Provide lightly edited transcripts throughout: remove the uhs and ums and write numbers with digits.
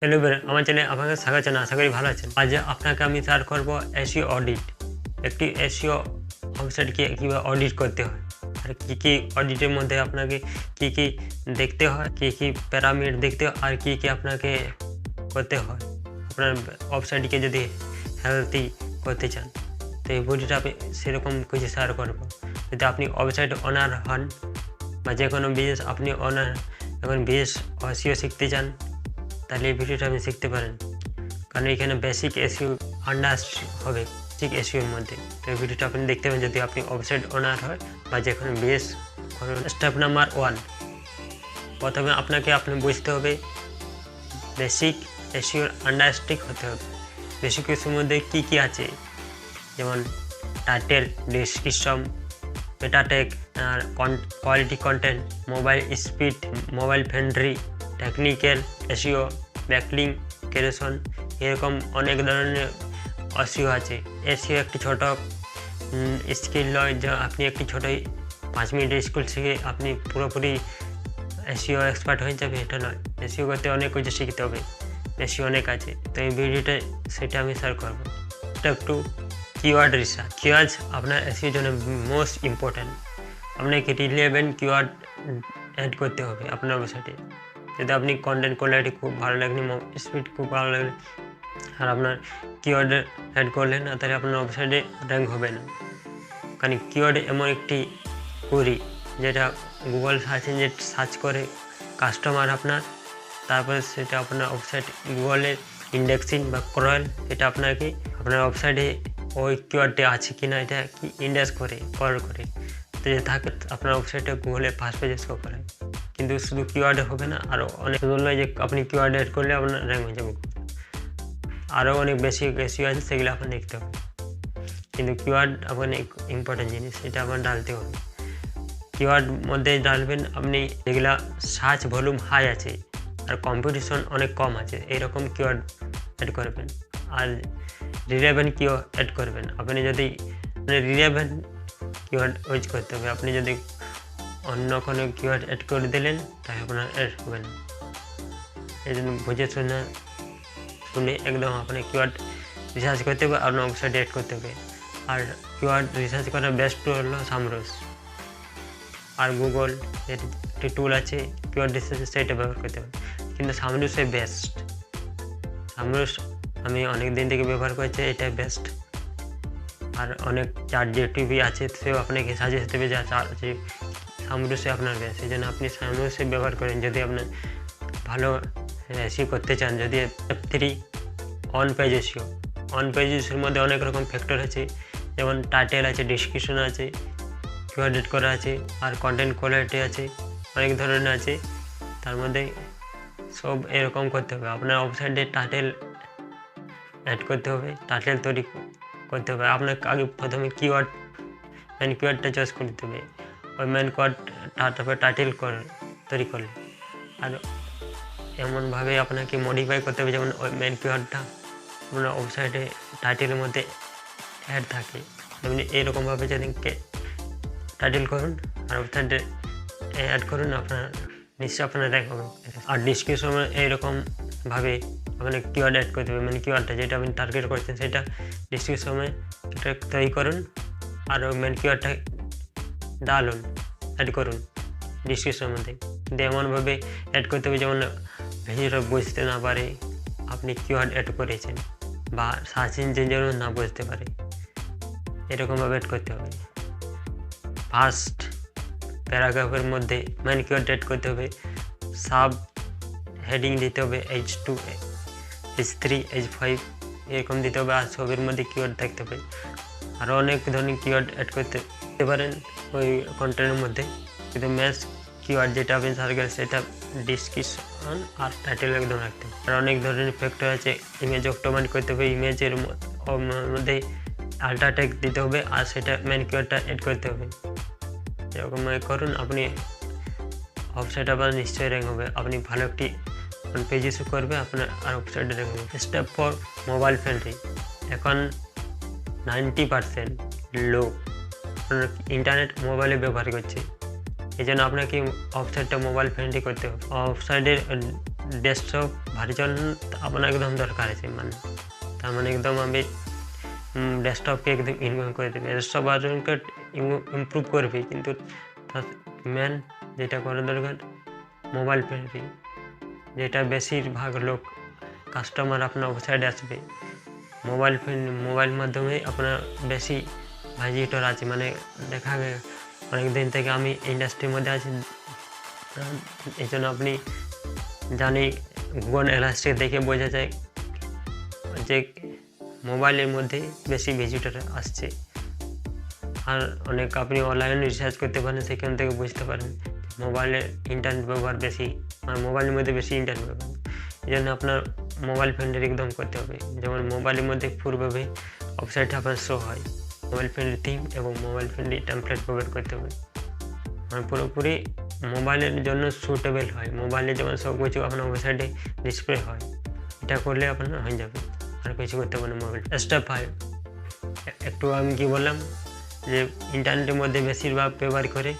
Hello everyone, আমার চ্যানেলে আপনাকে স্বাগত জানাই। আশা করি ভালো আছেন। আজ আপনাকে আমি শেয়ার করব এসইও অডিট। একটি এসইও ওয়েবসাইটকে কীভাবে অডিট করতে হয়, আর কী অডিটের মধ্যে আপনাকে কী দেখতে হয়, কী প্যারামিটার দেখতে হয়, আর কী আপনাকে করতে হয় আপনার ওয়েবসাইটকে যদি হেলদি করতে চান। তো এই ভিডিওটা আমি সেরকম কিছু শেয়ার করব। যদি আপনি ওয়েবসাইট ওনার হন বা যে কোনো বিজনেস আপনি ওনার এখন বিজনেস এসইও শিখতে চান, তাহলে এই ভিডিওটা আপনি শিখতে পারেন। কারণ এখানে বেসিক এসইও আন্ডারস্ট্যান্ডিং হবে বেসিক এসইওর মধ্যে। তো এই ভিডিওটা আপনি দেখতে পাবেন যদি আপনি ওয়েবসাইট ওনার হয় বা যে কোনো বিজনেস করেন। স্টেপ নাম্বার 1, প্রথমে আপনাকে বুঝতে হবে বেসিক এসইওর আন্ডারস্ট্যান্ডিং হতে হবে। বেসিক এসইওর মধ্যে কী আছে, যেমন টাইটেল, ডেসক্রিপশন, মেটা ট্যাগ, আর quality content, mobile speed, mobile friendly, technical SEO, backlink, ক্যারেশন, এরকম অনেক ধরনের এসইও আছে। এসইও একটি ছোট স্কিল নয় যা আপনি একটি ছোট 5 মিনিটের স্কুল শিখে আপনি পুরোপুরি এসইও এক্সপার্ট হয়ে যাবে, এটা নয়। এসইও করতে অনেক কিছু শিখতে হবে, এসইও অনেক আছে। তো এই ভিডিওতে সেটা আমি শেয়ার করবো। Step 2, keyword research. কিওয়ার্ড আপনার এসইওর জন্য মোস্ট ইম্পর্ট্যান্ট। আপনাকে রিলেভেন্ট কিওয়ার্ড অ্যাড করতে হবে আপনার ওয়েবসাইটে। যদি আপনি কন্টেন্ট কোয়ালিটি খুব ভালো লাগলে, স্পিড খুব ভালো লাগলে, আর আপনার কিওয়ার্ড অ্যাড করলেন না, তাহলে আপনার ওয়েবসাইটে র্যাঙ্ক হবে না। কারণ কিওয়ার্ড এমন একটি কুড়ি যেটা গুগল সার্চ ইঞ্জিন সার্চ করে কাস্টমার আপনার, তারপরে সেটা আপনার ওয়েবসাইট গুগলের ইন্ডেক্সিং বা ক্রল, এটা আপনাকে আপনার ওয়েবসাইটে ওই কিওয়ার্ডটি আছে কি না এটা কি ইন্ডেক্স করে কল করে, তো যে থাকে আপনার ওয়েবসাইটে গুগলে ফার্স্ট পেজে শো করে। কিন্তু শুধু কিওয়ার্ডে হবে না, আরও অনেক নয় যে আপনি কিওয়ার্ড অ্যাড করলে আপনার র্যাঙ্ক হয়ে যাবে। আরও অনেক বেশি এসইও আছে, সেগুলো আপনার দেখতে হবে। কিন্তু কিওয়ার্ড আপনার ইম্পর্টেন্ট জিনিস, এটা আপনার ডালতে হবে। কিওয়ার্ড মধ্যে ডালবেন আপনি যেগুলা সার্চ ভলিউম হাই আছে আর কম্পিটিশন অনেক কম আছে, এইরকম কিওয়ার্ড অ্যাড করবেন। আর রিলেভেন্ট কিওয়ার্ড অ্যাড করবেন। আপনি যদি রিলেভেন্ট কিওয়ার্ড ইউজ করতে হবে। আপনি যদি অন্য কোনো কিওয়ার্ড অ্যাড করে দিলেন তাই আপনার অ্যাড হবে না। এই জন্য বুঝে শুনে একদম আপনার কিওয়ার্ড রিসার্চ করতে হবে, আপনার ওয়েবসাইটে অ্যাড করতে হবে। আর কিওয়ার্ড রিসার্চ করার বেস্ট টুল হলো সামরস, আর গুগল এর একটি টুল আছে কিওয়ার্ড রিসার্চ, সেটা ব্যবহার করতে হবে। কিন্তু সামরসে বেস্ট। সামরস আমি অনেক দিন থেকে ব্যবহার করছি, এটাই বেস্ট। আর অনেক ChatGPT আছে, সেও আপনাকে সাজেস্ট দেবে যা সামরসে আপনার বেস্ট। এই জন্য আপনি সামরসে ব্যবহার করেন যদি আপনার ভালো এসইও করতে চান। যদি step 3, on page SEO. On page এসইওর মধ্যে অনেক রকম ফ্যাক্টর আছে, যেমন টাইটেল আছে, ডেসক্রিপশন আছে, কিওয়ার্ড এড করা আছে, আর কন্টেন্ট কোয়ালিটি আছে, অনেক ধরনের আছে। তার মধ্যে সব এরকম করতে হবে। আপনার ওয়েবসাইটে টাইটেল অ্যাড করতে হবে, টাইটেল তৈরি করতে হবে। আপনাকে আগে প্রথমে মেন কিওয়ার্ডটা চয়েস করতে হবে। ওই মেন কিওয়ার্ড তারপরে টাইটেল তৈরি করলে, আর এমনভাবে আপনাকে মডিফাই করতে হবে যেমন ওই মেন কিওয়ার্ডটা আপনার ওয়েবসাইটে টাইটেলের মধ্যে অ্যাড থাকে। যেমন এরকমভাবে যেদিনকে টাইটেল করুন আর ওয়েবসাইটে অ্যাড করুন, আপনার নিশ্চয়ই আপনার র্যাঙ্ক হবে। আর ডিসক্রিপশনে এইরকমভাবে আপনাকে কিওয়ার্ড অ্যাড করতে হবে। মানে কিওয়ার্ডটা যেটা আপনি টার্গেট করছেন সেটা ডিসক্রিপশনে এটা তৈরি করুন, আর মেন কিওয়ার্ডটা ডালুন, অ্যাড করুন ডিসক্রিপশনের মধ্যে। কিন্তু এমনভাবে অ্যাড করতে হবে যেমন ভিজিটর বুঝতে না পারে আপনি কিওয়ার্ড অ্যাড করেছেন, বা সার্চ ইঞ্জিন যেন না বুঝতে পারে, এরকমভাবে অ্যাড করতে হবে। ফার্স্ট প্যারাগ্রাফের মধ্যে মেন কিওয়ার্ড অ্যাড করতে হবে। সাব হেডিং দিতে হবে H2, H3, H5 এরকম দিতে হবে। আর সবের মধ্যে কিওয়ার্ড থাকতে হবে। আরও অনেক ধরনের কিওয়ার্ড অ্যাড করতে পারেন ওই কন্টেন্টের মধ্যে। কিন্তু ম্যাচ কিওয়ার্ড যেটা আপনি সার্চ করেন সেটা ডিসক্রিপশন আর টাইটেল একদম রাখতে হবে। আর অনেক ধরনের ফ্যাক্টর আছে। ইমেজ অপটিমাইজ করতে হবে, ইমেজের মধ্যে আল্ট্রা টেক্সট দিতে হবে, আর সেটা মেন কিওয়ার্ডটা অ্যাড করতে হবে। এরকম করুন, আপনি ওয়েবসাইট আপনার নিশ্চয়ই র্যাঙ্ক হবে। আপনি ভালো একটি পেজ ইস্যু করবে আপনার, আর ওয়েবসাইটে র্যাঙ্ক হবে। Step 4, mobile friendly. এখন 90% লোক ইন্টারনেট মোবাইলে ব্যবহার করছে, এই জন্য আপনাকে ওয়েবসাইটটা মোবাইল ফ্রেন্ডলি করতে হবে। ওয়েবসাইটের ডেস্কটপ ভার্চুয়াল আপনার একদম দরকার আছে, মানে তার মানে একদম আমি ডেস্কটপকে একদম ইনভলভ করে দেবে, ডেস্কটপ ভার্চুয়ালকে ইমপ্রুভ করবে, কিন্তু তার মেন যেটা করা দরকার মোবাইল ফ্রেন্ডলি, যেটা বেশিরভাগ লোক কাস্টমার আপনার ওয়েবসাইটে আসবে মোবাইল মাধ্যমে আপনার বেশি ভিজিটর আছে, মানে দেখা গেছে অনেক দিন থেকে আমি ইন্ডাস্ট্রির মধ্যে আছি, এই জন্য আপনি জানি গুগল এনালাইসিস দেখে বোঝা যায় যে মোবাইলের মধ্যে বেশি ভিজিটর আসছে। আর অনেক আপনি অনলাইনে রিসার্চ করতে পারেন, সেখান থেকে বুঝতে পারেন মোবাইলে ইন্টারনেট ব্যবহার বেশি, মানে মোবাইলের মধ্যে বেশি ইন্টারনেট ব্যবহার, এই জন্য আপনার মোবাইল ফ্রেন্ডলি একদম করতে হবে। যেমন মোবাইলের মধ্যে পুরোভাবে ওয়েবসাইটে আপনার শো হয়, মোবাইল ফ্রেন্ডলি থিম এবং মোবাইল ফ্রেন্ডলি টেমপ্লেট ব্যবহার করতে হবে, মানে পুরোপুরি মোবাইলের জন্য সুটেবল হয়, মোবাইলে যেমন সব কিছু আপনার ওয়েবসাইটে ডিসপ্লে হয়, এটা করলে আপনার হয়ে যাবে, আর কিছু করতে পারেন। মোবাইল স্টেপ 5 একটু আমি কি বললাম যে ইন্টারনেটের মধ্যে বেশিরভাগ ব্যবহার করে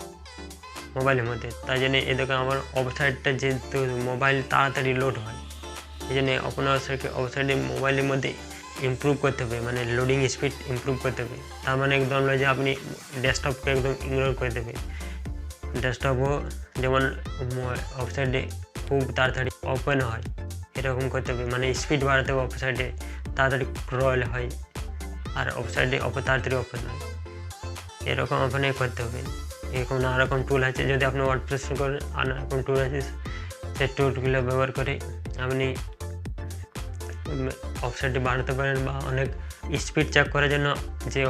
মোবাইলের মধ্যে, তাই জন্য এদিকে আমার ওয়েবসাইটটা যেহেতু মোবাইল তাড়াতাড়ি লোড হয়, এই জন্য আপনার ওয়েবসাইটে মোবাইলের মধ্যে ইমপ্রুভ করতে হবে, মানে লোডিং স্পিড ইমপ্রুভ করতে হবে। তার মানে একদম নয় যে আপনি ডেস্কটপকে একদম ইগনোর করে দেবে, ডেস্কটপও যেমন ওয়েবসাইটে খুব তাড়াতাড়ি ওপেন হয় এরকম করতে হবে, মানে স্পিড বাড়াতে হবে, ওয়েবসাইটে তাড়াতাড়ি ক্রল হয় আর ওয়েবসাইটে তাড়াতাড়ি ওপেন হয়, এরকম আপনাকে করতে হবে। এরকম নানা রকম টুল আছে, যদি আপনি ওয়ার্ডপ্রেস করেন আর নানা রকম টুল আছে, সেই টুলগুলো ব্যবহার করে আপনি ওয়েবসাইটে বাড়াতে পারেন, বা অনেক স্পিড চেক করার জন্য যে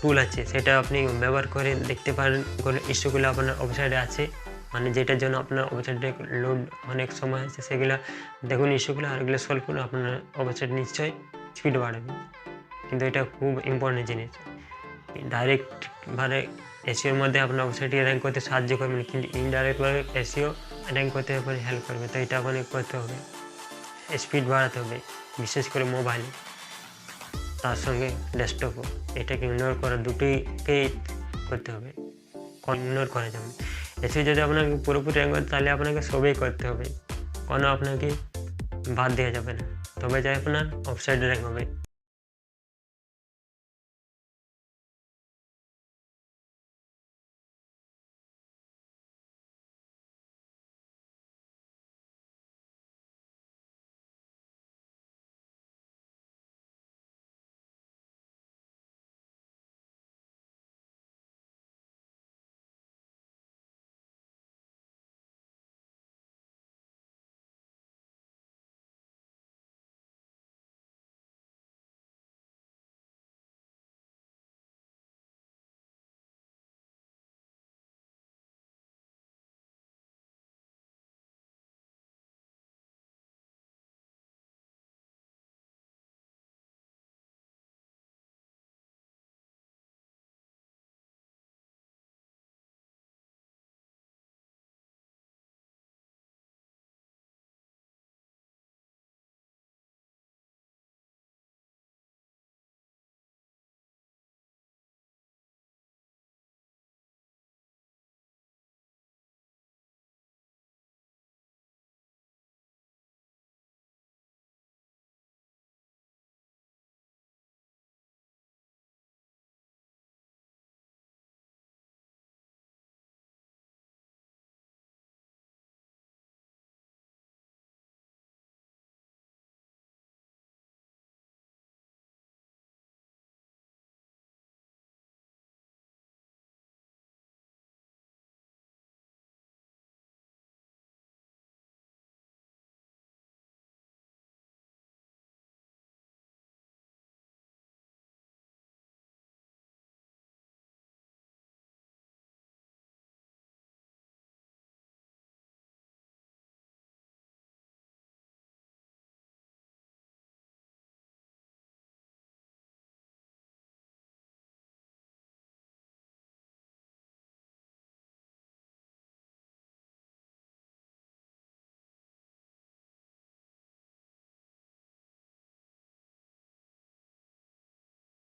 টুল আছে সেটা আপনি ব্যবহার করে দেখতে পারেন কোনো ইস্যুগুলো আপনার ওয়েবসাইটে আছে, মানে যেটার জন্য আপনার ওয়েবসাইটে লোড অনেক সময় আছে, সেগুলো দেখুন ইস্যুগুলো, আর এগুলো সলভ করুন, আপনার ওয়েবসাইট নিশ্চয়ই স্পিড বাড়াবে। কিন্তু এটা খুব ইম্পর্টেন্ট জিনিস, ডাইরেক্টভাবে এসিওর মধ্যে আপনার ওয়েবসাইটে র্যাঙ্ক করতে সাহায্য করবেন, কিন্তু ইনডাইরেক্টভাবে এসিও র্যাঙ্ক করতে আপনাকে হেল্প করবে, তো এটা আপনাকে করতে হবে, স্পিড বাড়াতে হবে, বিশেষ করে মোবাইলে, তার সঙ্গে ডেস্কটপও, এটাকে ইগনোর করা, দুটোকেই করতে হবে, ইগনোর করা যাবে। এসে যদি আপনাকে পুরোপুরি র্যাঙ্ক করে তাহলে আপনাকে সবই করতে হবে, কোনো আপনাকে বাদ দেওয়া যাবে না, তবে যাই আপনার ওয়েবসাইটে র্যাঙ্ক হবে।